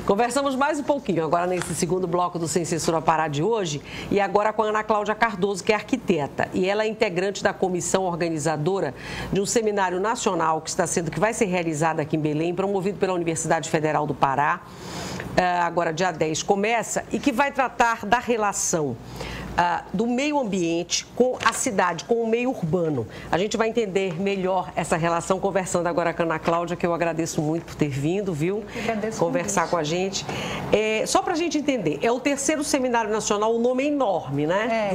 Conversamos mais um pouquinho agora nesse segundo bloco do Sem Censura Pará de hoje e agora com a Ana Cláudia Cardoso, que é arquiteta, e ela é integrante da comissão organizadora de um seminário nacional que vai ser realizado aqui em Belém, promovido pela Universidade Federal do Pará. Agora dia 10 começa e que vai tratar da relação do meio ambiente com a cidade, com o meio urbano. A gente vai entender melhor essa relação conversando agora com a Ana Cláudia, que eu agradeço muito por ter vindo, viu? Agradeço conversar com a gente. Só para a gente entender, é o terceiro seminário nacional, o nome é enorme, né?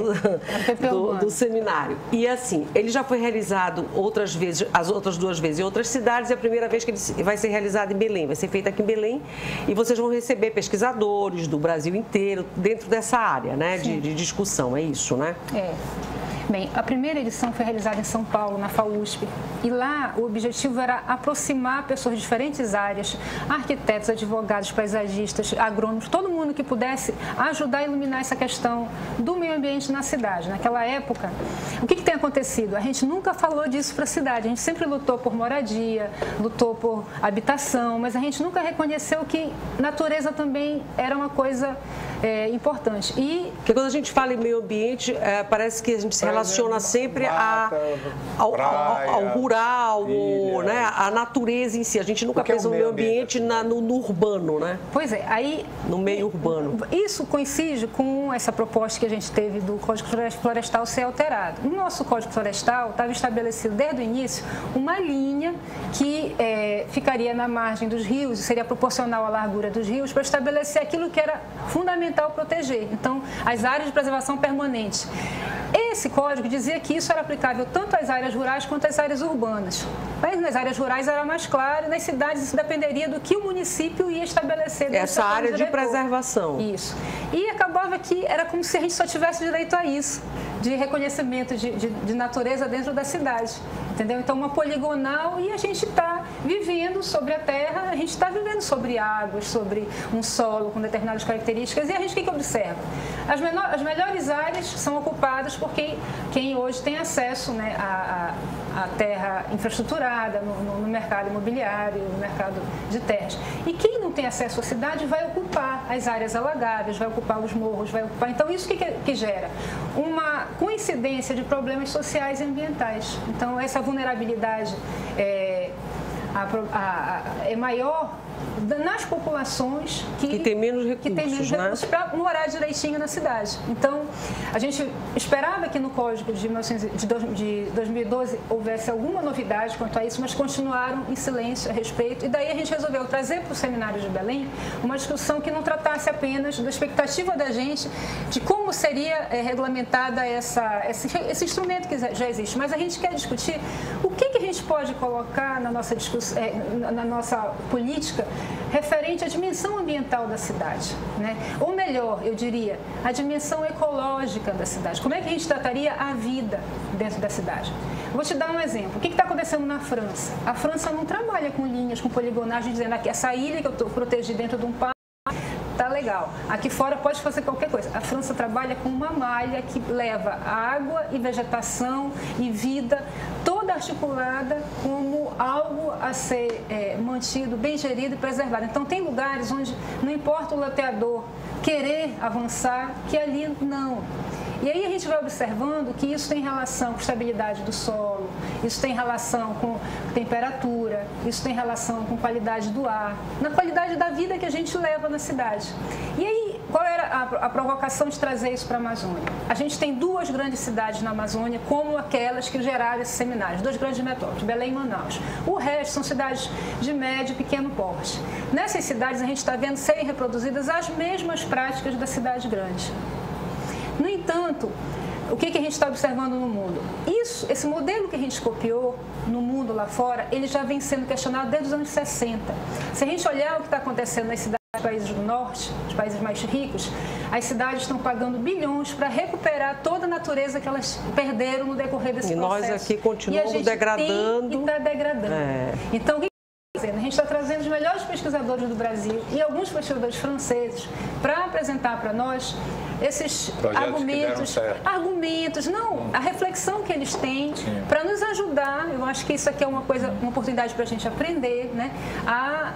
Do seminário. E assim, ele já foi realizado outras vezes, as outras duas vezes em outras cidades, e a primeira vez que ele vai ser realizado em Belém, vai ser feito aqui em Belém, e vocês vão receber pesquisadores do Brasil inteiro dentro dessa área, né? De discussão. É isso, né? Bem, a primeira edição foi realizada em São Paulo, na FAUSP, e lá o objetivo era aproximar pessoas de diferentes áreas, arquitetos, advogados, paisagistas, agrônomos, todo mundo que pudesse ajudar a iluminar essa questão do meio ambiente na cidade. Naquela época, o que tem acontecido? A gente nunca falou disso para a cidade, a gente sempre lutou por moradia, lutou por habitação, mas a gente nunca reconheceu que natureza também era uma coisa importante. Porque quando a gente fala em meio ambiente, parece que a gente se relaciona sempre ao rural, né? À natureza em si. A gente nunca pensa no meio ambiente no urbano, né? Pois é, aí... No meio urbano. Isso coincide com essa proposta que a gente teve do Código Florestal ser alterado. No nosso Código Florestal estava estabelecido desde o início uma linha que ficaria na margem dos rios, seria proporcional à largura dos rios, para estabelecer aquilo que era fundamental proteger. Então, as áreas de preservação permanente. Esse código dizia que isso era aplicável tanto às áreas rurais quanto às áreas urbanas. Mas nas áreas rurais era mais claro, nas cidades isso dependeria do que o município ia estabelecer. Essa área de preservação. Isso. E acabava que era como se a gente só tivesse direito a isso, de reconhecimento de natureza dentro da cidade. Entendeu? Então, uma poligonal, e a gente está vivendo sobre a terra, a gente está vivendo sobre águas, sobre um solo com determinadas características, e a gente o que observa? As melhores áreas são ocupadas por quem hoje tem acesso, né, à terra infraestruturada, no mercado imobiliário, no mercado de terras. E quem não tem acesso à cidade vai ocupar as áreas alagáveis, vai ocupar os morros, vai ocupar... Então, isso que gera? Uma coincidência de problemas sociais e ambientais. Então, essa vulnerabilidade é maior nas populações que tem menos recursos, né? Para morar direitinho na cidade. Então, a gente esperava que no Código de 2012 houvesse alguma novidade quanto a isso, mas continuaram em silêncio a respeito. E daí a gente resolveu trazer para o Seminário de Belém uma discussão que não tratasse apenas da expectativa da gente de como seria regulamentada esse instrumento que já existe, mas a gente quer discutir o que a gente pode colocar na nossa discussão, na nossa política referente à dimensão ambiental da cidade, né? Ou melhor, eu diria, a dimensão ecológica da cidade. Como é que a gente trataria a vida dentro da cidade? Vou te dar um exemplo. O que está acontecendo na França? A França não trabalha com linhas, com poligonagem, dizendo aqui, essa ilha que eu estou protegida dentro de um parque, tá legal. Aqui fora pode fazer qualquer coisa. A França trabalha com uma malha que leva água e vegetação e vida toda articulada como algo a ser mantido, bem gerido e preservado. Então, tem lugares onde não importa o loteador querer avançar, que ali não. E aí a gente vai observando que isso tem relação com estabilidade do solo, isso tem relação com temperatura, isso tem relação com qualidade do ar, na qualidade da vida que a gente leva na cidade. E aí, qual era a provocação de trazer isso para a Amazônia? A gente tem duas grandes cidades na Amazônia, como aquelas que geraram esses seminários, duas grandes metrópoles, Belém e Manaus. O resto são cidades de médio e pequeno porte. Nessas cidades a gente está vendo serem reproduzidas as mesmas práticas da cidade grande. No entanto, o que a gente está observando no mundo? Esse modelo que a gente copiou no mundo lá fora, ele já vem sendo questionado desde os anos 60. Se a gente olhar o que está acontecendo nas cidades dos países do norte, os países mais ricos, as cidades estão pagando bilhões para recuperar toda a natureza que elas perderam no decorrer desse processo. E nós aqui continuamos degradando. E está degradando. Então, a gente está trazendo os melhores pesquisadores do Brasil e alguns pesquisadores franceses para apresentar para nós esses argumentos, a reflexão que eles têm para nos ajudar. Eu acho que isso aqui é uma oportunidade para a gente aprender, né, a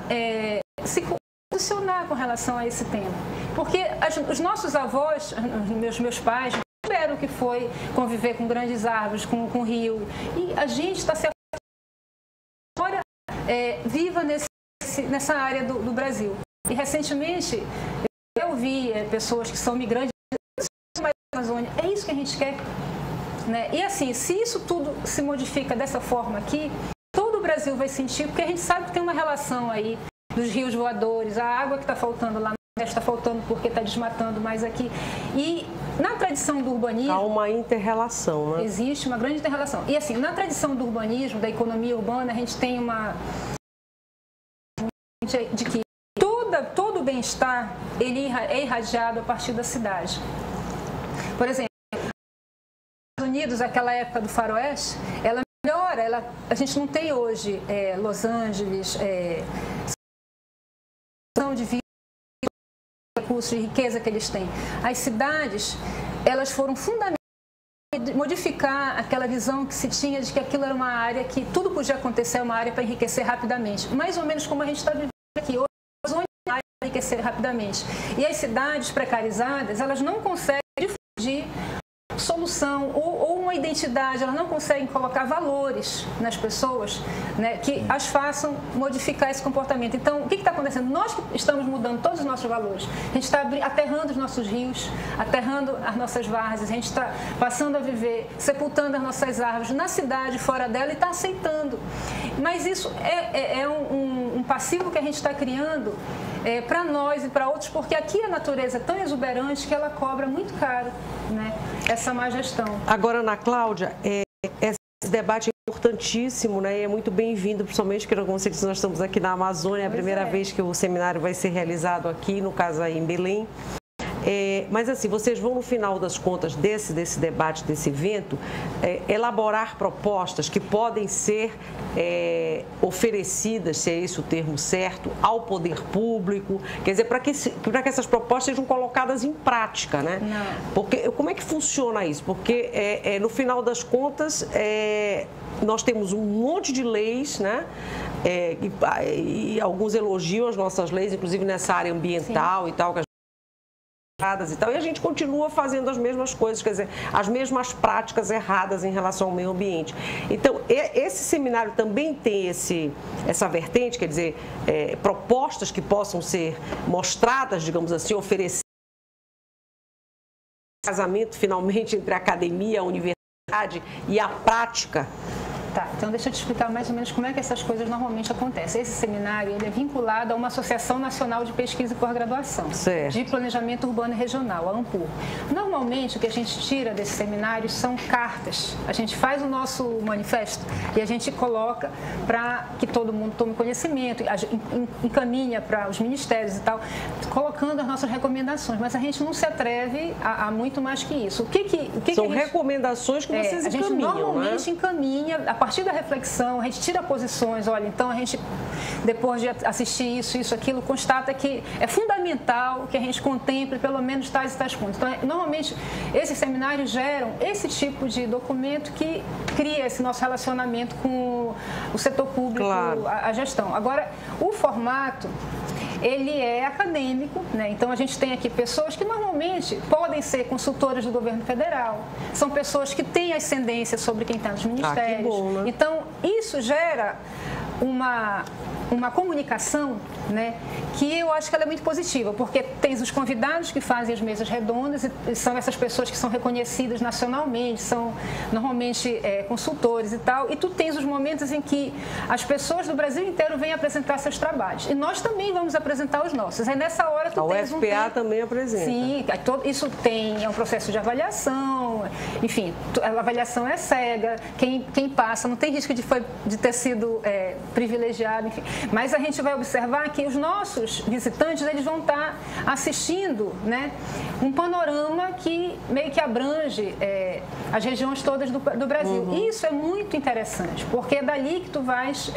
se posicionar com relação a esse tema. Porque os nossos avós, meus pais, souberam o que foi conviver com grandes árvores, com rio. E a gente está se agora viva nessa área do Brasil. E recentemente eu ouvi pessoas que são migrantes da Amazônia. É isso que a gente quer. Né? E assim, se isso tudo se modifica dessa forma aqui, todo o Brasil vai sentir, porque a gente sabe que tem uma relação aí dos rios voadores, a água que está faltando lá, está faltando porque está desmatando mais aqui. E na tradição do urbanismo... Há uma inter-relação, né? Existe uma grande inter-relação. E assim, na tradição do urbanismo, da economia urbana, a gente tem uma... de que todo o bem-estar, ele é irradiado a partir da cidade. Por exemplo, nos Estados Unidos, aquela época do faroeste, ela melhora, a gente não tem hoje Los Angeles, de vida, recursos de riqueza que eles têm. As cidades, elas foram fundamentais em modificar aquela visão que se tinha de que aquilo era uma área que tudo podia acontecer, uma área para enriquecer rapidamente. Mais ou menos como a gente está vivendo aqui hoje, onde a área para enriquecer rapidamente. E as cidades precarizadas, elas não conseguem difundir solução ou uma identidade, elas não conseguem colocar valores nas pessoas, né, que as façam modificar esse comportamento. Então, o que está acontecendo? Nós que estamos mudando todos os nossos valores. A gente está aterrando os nossos rios, aterrando as nossas várzeas, a gente está passando a viver, sepultando as nossas árvores na cidade, fora dela, e está aceitando. Mas isso é um passivo que a gente está criando para nós e para outros, porque aqui a natureza é tão exuberante que ela cobra muito caro, né, essa má gestão. Agora, Ana Cláudia, esse debate é importantíssimo, né, e é muito bem-vindo, principalmente porque, como você disse, nós estamos aqui na Amazônia, é a primeira vez que o seminário vai ser realizado aqui, no caso aí em Belém. Mas assim, vocês vão no final das contas desse debate, desse evento, elaborar propostas que podem ser oferecidas, se é esse o termo certo, ao poder público, quer dizer, para que essas propostas sejam colocadas em prática, né? Não. Porque como é que funciona isso? Porque no final das contas nós temos um monte de leis, né? E alguns elogiam as nossas leis, inclusive nessa área ambiental. Sim. E tal, que e tal, e a gente continua fazendo as mesmas coisas, quer dizer, as mesmas práticas erradas em relação ao meio ambiente. Então, esse seminário também tem essa vertente, quer dizer, propostas que possam ser mostradas, digamos assim, oferecidas, casamento finalmente entre a academia, a universidade e a prática. Tá, então deixa eu te explicar mais ou menos como é que essas coisas normalmente acontecem. Esse seminário ele é vinculado a uma Associação Nacional de Pesquisa e Pós-Graduação de Planejamento Urbano e Regional, a ANPUR. Normalmente, o que a gente tira desses seminários são cartas. A gente faz o nosso manifesto e a gente coloca para que todo mundo tome conhecimento, encaminha para os ministérios e tal, colocando as nossas recomendações. Mas a gente não se atreve a muito mais que isso. São recomendações que vocês encaminham, a gente normalmente, né? Encaminha, a partir da reflexão, a gente tira posições, olha, então a gente, depois de assistir isso, aquilo, constata que é fundamental que a gente contemple pelo menos tais e tais pontos. Então, normalmente, esses seminários geram esse tipo de documento que cria esse nosso relacionamento com o setor público, claro, a gestão. Agora, o formato, ele é acadêmico, né? Então a gente tem aqui pessoas que normalmente podem ser consultoras do governo federal, são pessoas que têm ascendência sobre quem está nos ministérios. Que bom, né? Então isso gera uma comunicação, né, que eu acho que ela é muito positiva, porque tens os convidados que fazem as mesas redondas e são essas pessoas que são reconhecidas nacionalmente, são normalmente consultores e tal, e tu tens os momentos em que as pessoas do Brasil inteiro vêm apresentar seus trabalhos, e nós também vamos apresentar os nossos. Aí nessa hora tu tens a UFPA também apresenta. Sim, isso é um processo de avaliação, enfim, a avaliação é cega, quem passa não tem risco de ter sido privilegiado, enfim. Mas a gente vai observar que os nossos visitantes, eles vão estar assistindo, né, um panorama que meio que abrange as regiões todas do Brasil. Uhum. E isso é muito interessante, porque é dali que tu vais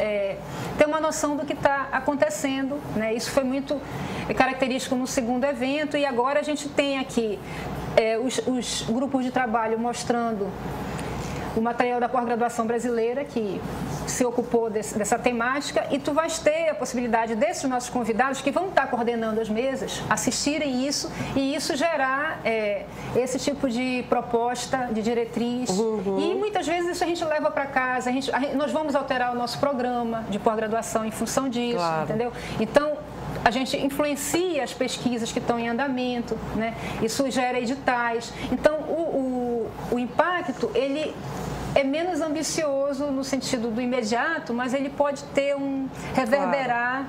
ter uma noção do que está acontecendo, né? Isso foi muito característico no segundo evento, e agora a gente tem aqui os grupos de trabalho mostrando o material da pós-graduação brasileira, que se ocupou dessa temática, e tu vais ter a possibilidade desses nossos convidados, que vão estar coordenando as mesas, assistirem isso, e isso gerar esse tipo de proposta, de diretriz. E muitas vezes isso a gente leva para casa, nós vamos alterar o nosso programa de pós-graduação em função disso, entendeu? Então, a gente influencia as pesquisas que estão em andamento, né? Isso gera editais. Então, o impacto, ele é menos ambicioso no sentido do imediato, mas ele pode ter um reverberar,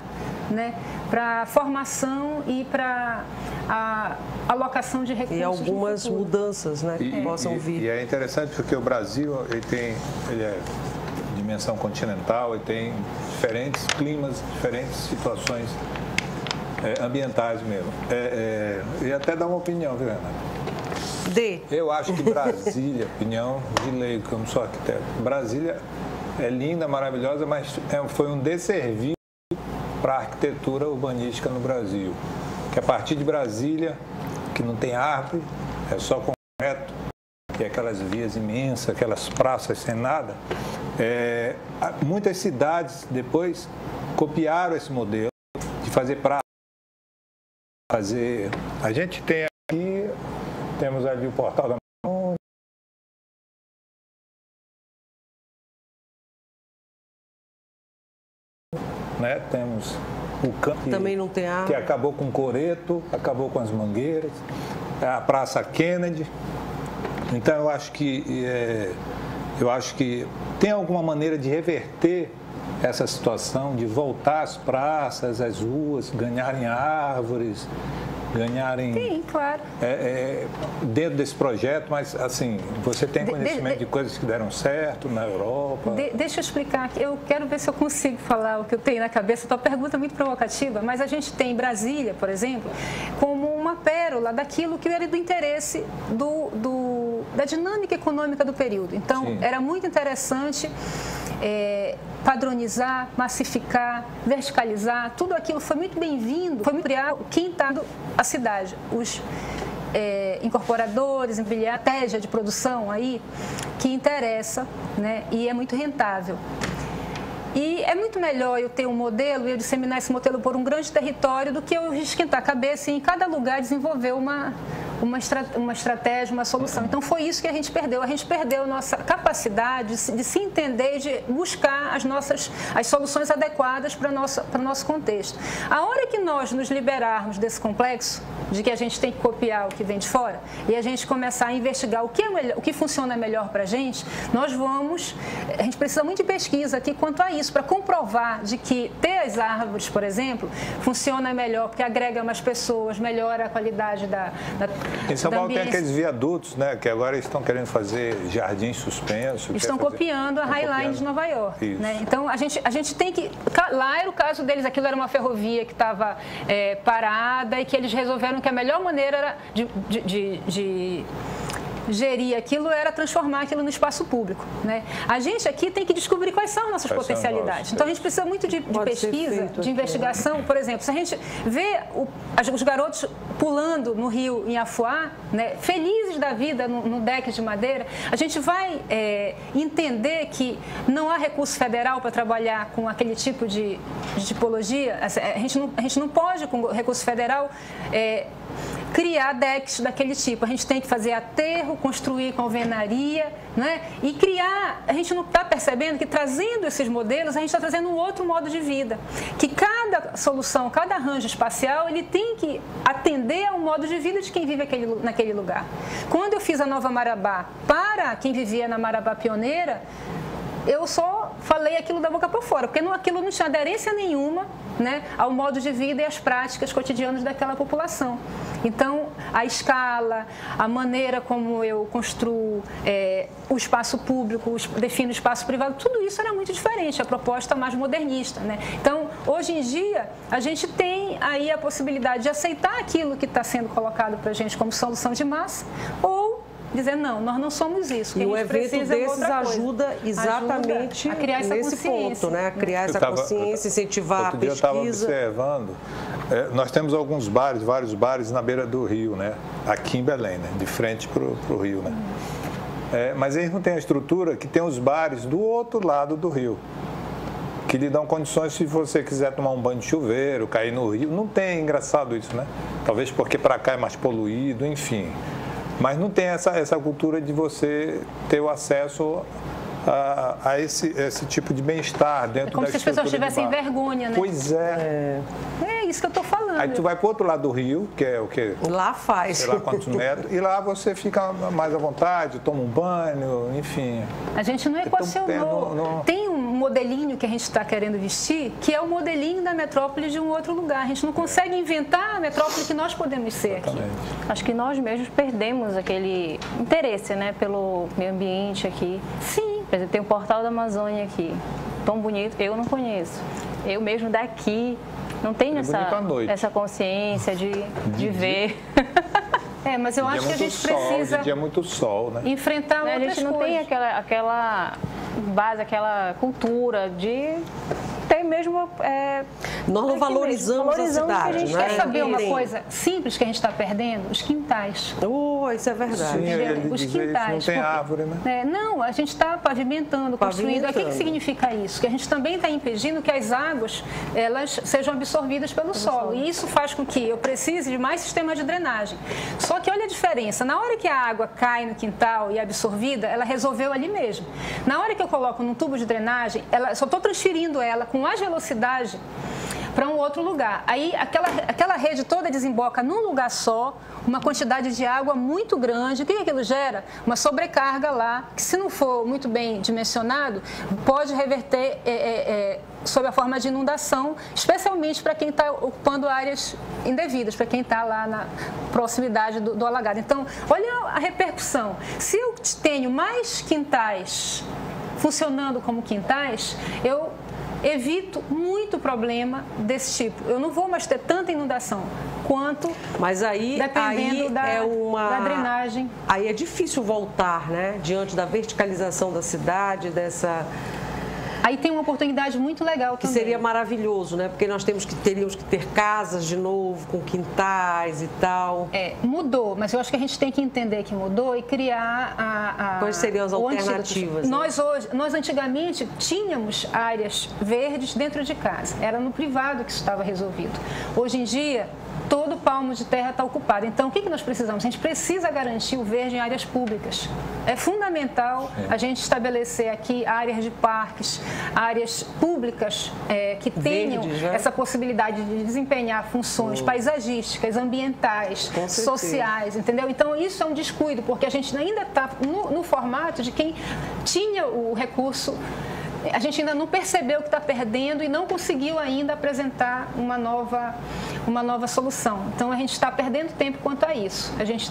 né, para a formação e para a alocação de recursos. E algumas mudanças, né, que possam vir. E é interessante porque o Brasil ele é dimensão continental e tem diferentes climas, diferentes situações ambientais mesmo. E até dar uma opinião, viu, Renata? Eu acho que Brasília, opinião de leigo, que eu não sou arquiteto, Brasília é linda, maravilhosa, mas foi um desserviço para a arquitetura urbanística no Brasil. Que a partir de Brasília, que não tem árvore, é só concreto, e aquelas vias imensas, aquelas praças sem nada, muitas cidades depois copiaram esse modelo de fazer praça. A gente tem aqui, temos ali o Portal da Amazônia, né? Temos o campo também não tem que acabou com o Coreto, acabou com as Mangueiras, a Praça Kennedy. Então eu acho que tem alguma maneira de reverter essa situação, de voltar às praças, às ruas, ganharem árvores, ganharem... Sim, claro. Dentro desse projeto, mas assim, você tem conhecimento de coisas que deram certo na Europa? Deixa eu explicar aqui, eu quero ver se eu consigo falar o que eu tenho na cabeça. Tua pergunta é muito provocativa, mas a gente tem Brasília, por exemplo, como uma pérola daquilo que era do interesse da dinâmica econômica do período. Então, sim, era muito interessante padronizar, massificar, verticalizar, tudo aquilo foi muito bem-vindo, foi muito criado quem está a cidade, os incorporadores, estratégia de produção aí que interessa, né, e é muito rentável. E é muito melhor eu ter um modelo e eu disseminar esse modelo por um grande território do que eu esquentar a cabeça e em cada lugar desenvolver uma estratégia, uma solução. Então, foi isso que a gente perdeu. A gente perdeu a nossa capacidade de se entender e de buscar as soluções adequadas para o nosso contexto. A hora que nós nos liberarmos desse complexo, de que a gente tem que copiar o que vem de fora, e a gente começar a investigar o que funciona melhor para a gente gente precisa muito de pesquisa aqui quanto a isso, para comprovar de que ter as árvores, por exemplo, funciona melhor, porque agrega mais pessoas, melhora a qualidade em São Paulo tem aqueles viadutos, né, que agora estão querendo fazer jardins suspensos. Estão copiando a Highline de Nova York. Né? Então, a gente tem que... Lá era o caso deles, aquilo era uma ferrovia que estava parada e que eles resolveram que a melhor maneira era de gerir aquilo era transformar aquilo no espaço público, né? A gente aqui tem que descobrir quais são as nossas potencialidades. Então, a gente precisa muito de pesquisa, de investigação. Por exemplo, se a gente vê os garotos pulando no rio em Afuá, né, felizes da vida no deck de madeira, a gente vai entender que não há recurso federal para trabalhar com aquele tipo de tipologia. A gente não pode, com recurso federal, criar decks daquele tipo. A gente tem que fazer aterro, construir com alvenaria, né? E criar... A gente não está percebendo que trazendo esses modelos, a gente está trazendo um outro modo de vida. Que cada solução, cada arranjo espacial, ele tem que atender ao modo de vida de quem vive naquele lugar. Quando eu fiz a Nova Marabá para quem vivia na Marabá pioneira, eu só falei aquilo da boca para fora, porque aquilo não tinha aderência nenhuma, né, ao modo de vida e às práticas cotidianas daquela população. Então, a escala, a maneira como eu construo o espaço público, defino o espaço privado, tudo isso era muito diferente, a proposta mais modernista, né? Então, hoje em dia, a gente tem aí a possibilidade de aceitar aquilo que está sendo colocado para a gente como solução de massa ou dizer, não, nós não somos isso. E o evento desses ajuda exatamente a criar essa nesse ponto, né? A criar essa consciência, incentivar a pesquisa. Eu estava observando, nós temos vários bares na beira do rio, né? Aqui em Belém, né? De frente para o rio, né? Mas eles não têm a estrutura que tem os bares do outro lado do rio, que lhe dão condições se você quiser tomar um banho de chuveiro, cair no rio. Não tem, engraçado isso, né? Talvez porque para cá é mais poluído, enfim. Mas não tem essa cultura de você ter o acesso a esse tipo de bem-estar dentro da estrutura. É como se as pessoas tivessem vergonha, né? Pois é. É isso que eu estou falando. Aí tu vai para o outro lado do rio, que é o quê? Lá faz. Sei lá quantos metros, e lá você fica mais à vontade, toma um banho, enfim. A gente não equacionou. Tem um modelinho que a gente está querendo vestir, que é o modelinho da metrópole de um outro lugar. A gente não consegue inventar a metrópole que nós podemos ser aqui. Acho que nós mesmos perdemos aquele interesse, né, pelo meio ambiente aqui. Sim. Por exemplo, tem o Portal da Amazônia aqui, tão bonito, eu não conheço. Eu mesmo daqui não tenho essa consciência de ver. Mas eu acho que a gente precisa... De dia é muito sol, né? Enfrentar outras coisas. A gente não tem aquela base, aquela cultura de ter mesmo... Nós não valorizamos a cidade, né? Quer saber uma coisa simples que a gente está perdendo? Os quintais. Isso é verdade. Sim, os quintais. Não tem árvore, né? Não, a gente está pavimentando, construindo. O que significa isso? Que a gente também está impedindo que as águas elas sejam absorvidas pelo solo. E isso faz com que eu precise de mais sistemas de drenagem. Só que olha a diferença. Na hora que a água cai no quintal e é absorvida, ela resolveu ali mesmo. Na hora que eu coloco num tubo de drenagem, só estou transferindo ela com mais velocidade para um outro lugar. Aí aquela rede toda desemboca num lugar só, uma quantidade de água muito grande. O que aquilo gera? Uma sobrecarga lá, que se não for muito bem dimensionado, pode reverter sob a forma de inundação, especialmente para quem está ocupando áreas indevidas, para quem está lá na proximidade do alagado. Então, olha a repercussão. Se eu tenho mais quintais funcionando como quintais, eu evito muito problema desse tipo. Eu não vou mais ter tanta inundação quanto, mas dependendo da drenagem. Aí é difícil voltar, né? Diante da verticalização da cidade, dessa... Aí tem uma oportunidade muito legal também. Que seria maravilhoso, né? Porque nós teríamos que ter casas de novo, com quintais e tal. Mudou, mas eu acho que a gente tem que entender que mudou e criar Quais seriam as alternativas? Nós antigamente tínhamos áreas verdes dentro de casa. Era no privado que isso estava resolvido. Hoje em dia, todo palmo de terra está ocupado. Então, o que nós precisamos? A gente precisa garantir o verde em áreas públicas. É fundamental a gente estabelecer aqui áreas de parques, áreas públicas que tenham essa possibilidade de desempenhar funções paisagísticas, ambientais, sociais, entendeu? Então, isso é um descuido, porque a gente ainda está no formato de quem tinha o recurso. A gente ainda não percebeu que está perdendo e não conseguiu ainda apresentar uma nova solução. Então, a gente está perdendo tempo quanto a isso. A gente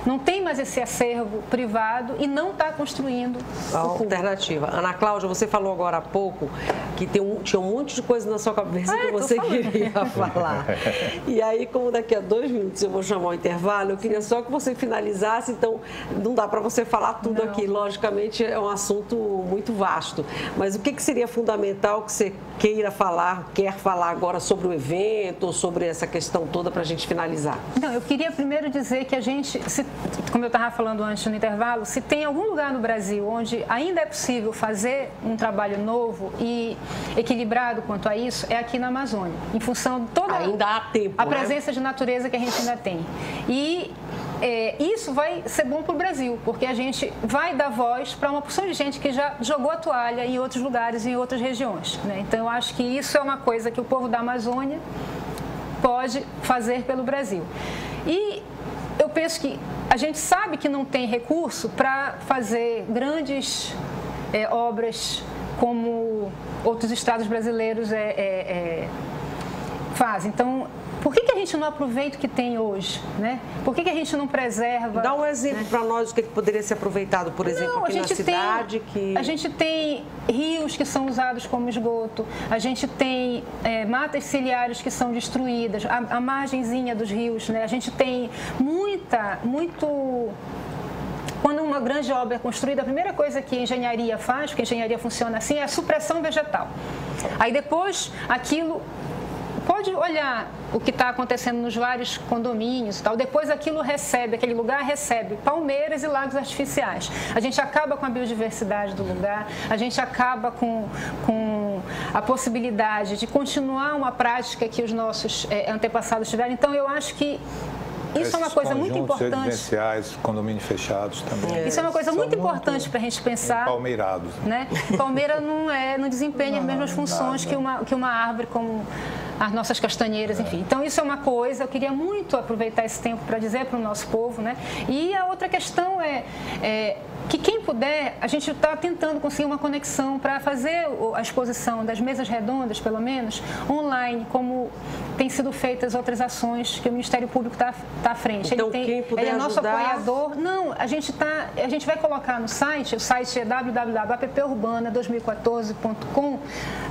não tem mais esse acervo privado e não está construindo a alternativa. Ana Cláudia, você falou agora há pouco que tinha um monte de coisa na sua cabeça que você queria falar. E aí, como daqui a 2 minutos eu vou chamar o intervalo, eu queria só que você finalizasse, então não dá para você falar tudo aqui. Logicamente, é um assunto muito vasto. Mas o que seria fundamental que você quer falar agora sobre o evento, ou sobre essa questão toda para a gente finalizar? Não, eu queria primeiro dizer que a gente, como eu estava falando antes no intervalo, se tem algum lugar no Brasil onde ainda é possível fazer um trabalho novo e equilibrado quanto a isso, é aqui na Amazônia, em função de toda a presença de natureza que a gente ainda tem. E isso vai ser bom para o Brasil, porque a gente vai dar voz para uma porção de gente que já jogou a toalha em outros lugares, em outras regiões, né? Então, eu acho que isso é uma coisa que o povo da Amazônia pode fazer pelo Brasil. E eu penso que a gente sabe que não tem recurso para fazer grandes obras como outros estados brasileiros fazem. Então, por que a gente não aproveita o que tem hoje, né? Por que a gente não preserva... Dá um exemplo para nós do que poderia ser aproveitado, por exemplo, aqui na cidade. A gente tem rios que são usados como esgoto, a gente tem matas ciliares que são destruídas, a margenzinha dos rios, né? A gente tem Quando uma grande obra é construída, a primeira coisa que a engenharia faz, porque a engenharia funciona assim, é a supressão vegetal. Aí depois, aquilo pode olhar o que está acontecendo nos vários condomínios e tal. Depois aquele lugar recebe palmeiras e lagos artificiais. A gente acaba com a biodiversidade do lugar, a gente acaba com a possibilidade de continuar uma prática que os nossos antepassados tiveram. Então, eu acho que isso é uma coisa muito importante. Residenciais, condomínios fechados também. Isso é uma coisa muito importante para a gente pensar. Palmeirados. Né? Palmeira não desempenha as mesmas funções que uma árvore, como as nossas castanheiras, enfim. Então, isso é uma coisa, eu queria muito aproveitar esse tempo para dizer para o nosso povo, né? E a outra questão é que quem puder, a gente está tentando conseguir uma conexão para fazer a exposição das mesas redondas, pelo menos, online, como tem sido feitas outras ações que o Ministério Público está à frente. Então, quem puder ele é nosso ajudar... apoiador. Não, a gente vai colocar no site, o site é www.appurbana2014.com,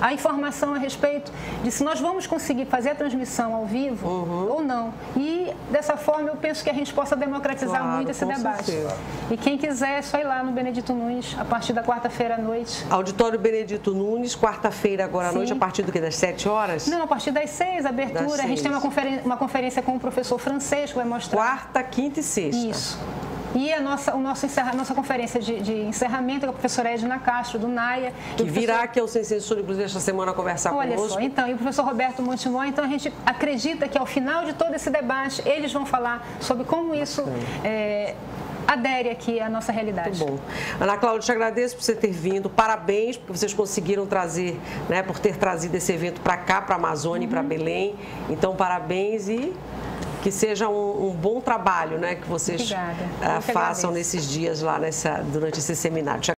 a informação a respeito de se nós vamos conseguir fazer a transmissão ao vivo ou não. E, dessa forma, eu penso que a gente possa democratizar muito esse debate. Certeza. E quem quiser, é só ir lá no Benedito Nunes, a partir da quarta-feira à noite. Auditório Benedito Nunes, quarta-feira agora à noite, a partir do quê? Das 7 horas? Não, a partir das 6, abertura. A gente tem uma conferência com o professor francês que vai mostrar... Quarta, quinta e sexta. Isso. E a nossa conferência de encerramento com a professora Edna Castro, do NAIA. Que virá aqui ao Sem Censura, inclusive, esta semana conversar conosco. Olha só, então, e o professor Roberto Montemor, então a gente acredita que ao final de todo esse debate, eles vão falar sobre como isso adere aqui à nossa realidade. Muito bom. Ana Cláudia, te agradeço por você ter vindo. Parabéns, porque vocês conseguiram trazer, né, por ter trazido esse evento para cá, para a Amazônia e para Belém. Então, parabéns e que seja um bom trabalho, né, que vocês façam nesses dias lá durante esse seminário.